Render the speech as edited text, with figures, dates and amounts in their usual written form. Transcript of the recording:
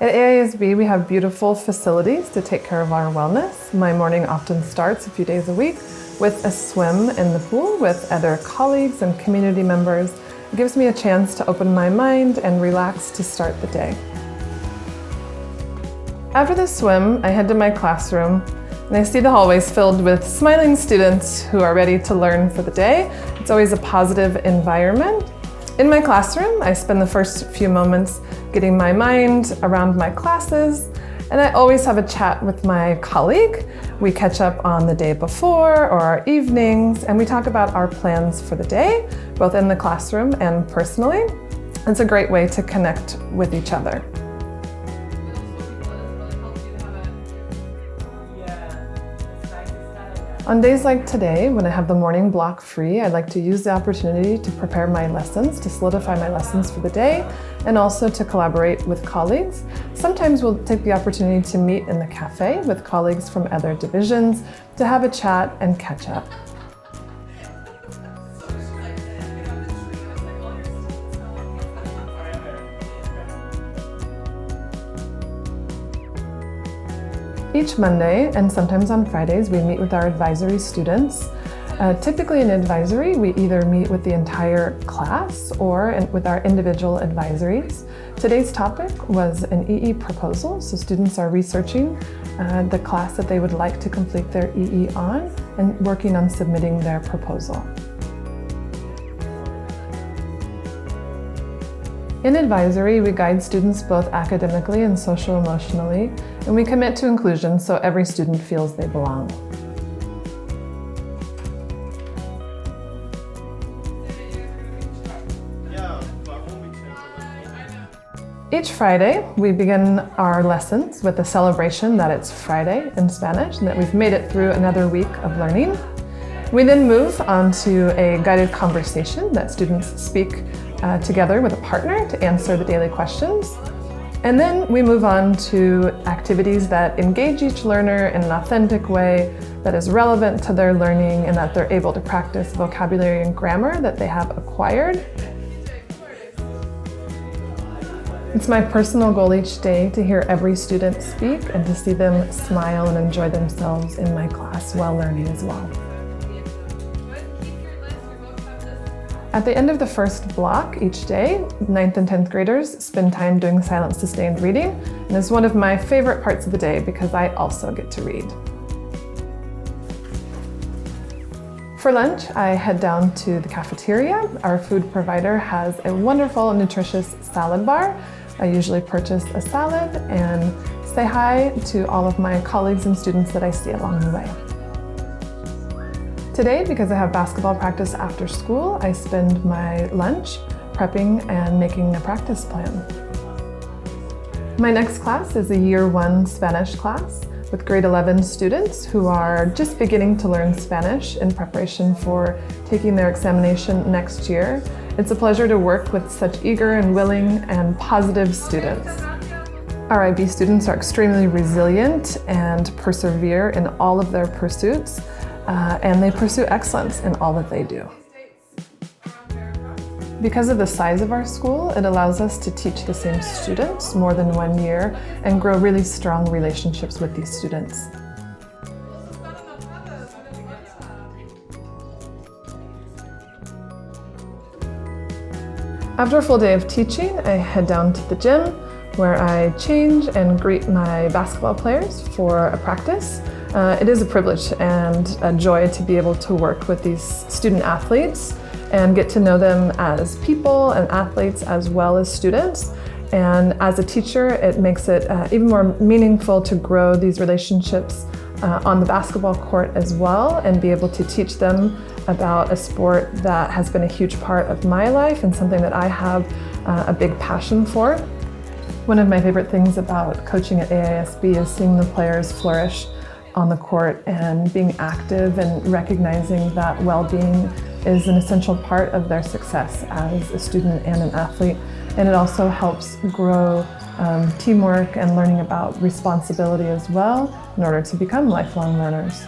At AISB, we have beautiful facilities to take care of our wellness. My morning often starts a few days a week with a swim in the pool with other colleagues and community members. It gives me a chance to open my mind and relax to start the day. After the swim, I head to my classroom and I see the hallways filled with smiling students who are ready to learn for the day. It's always a positive environment. In my classroom, I spend the first few moments getting my mind around my classes, and I always have a chat with my colleague. We catch up on the day before or our evenings, and we talk about our plans for the day, both in the classroom and personally. It's a great way to connect with each other. On days like today, when I have the morning block free, I like to use the opportunity to prepare my lessons, to solidify my lessons for the day, and also to collaborate with colleagues. Sometimes we'll take the opportunity to meet in the cafe with colleagues from other divisions to have a chat and catch up. Each Monday, and sometimes on Fridays, we meet with our advisory students. Typically in advisory, we either meet with the entire class or with our individual advisories. Today's topic was an EE proposal, so students are researching the class that they would like to complete their EE on and working on submitting their proposal. In advisory, we guide students both academically and social-emotionally, and we commit to inclusion so every student feels they belong. Each Friday, we begin our lessons with a celebration that it's Friday in Spanish and that we've made it through another week of learning. We then move on to a guided conversation that students speak together with a partner to answer the daily questions. And then we move on to activities that engage each learner in an authentic way that is relevant to their learning and that they're able to practice vocabulary and grammar that they have acquired. It's my personal goal each day to hear every student speak and to see them smile and enjoy themselves in my class while learning as well. At the end of the first block each day, 9th and 10th graders spend time doing silent sustained reading, and it's one of my favorite parts of the day because I also get to read. For lunch, I head down to the cafeteria. Our food provider has a wonderful and nutritious salad bar. I usually purchase a salad and say hi to all of my colleagues and students that I see along the way. Today, because I have basketball practice after school, I spend my lunch prepping and making a practice plan. My next class is a Year 1 Spanish class with grade 11 students who are just beginning to learn Spanish in preparation for taking their examination next year. It's a pleasure to work with such eager and willing and positive students. Our IB students are extremely resilient and persevere in all of their pursuits. And they pursue excellence in all that they do. Because of the size of our school, it allows us to teach the same students more than 1 year and grow really strong relationships with these students. After a full day of teaching, I head down to the gym where I change and greet my basketball players for a practice. It is a privilege and a joy to be able to work with these student athletes and get to know them as people and athletes as well as students. And as a teacher, it makes it even more meaningful to grow these relationships on the basketball court as well and be able to teach them about a sport that has been a huge part of my life and something that I have a big passion for. One of my favorite things about coaching at AISB is seeing the players flourish on the court and being active and recognizing that well-being is an essential part of their success as a student and an athlete. And it also helps grow teamwork and learning about responsibility as well in order to become lifelong learners.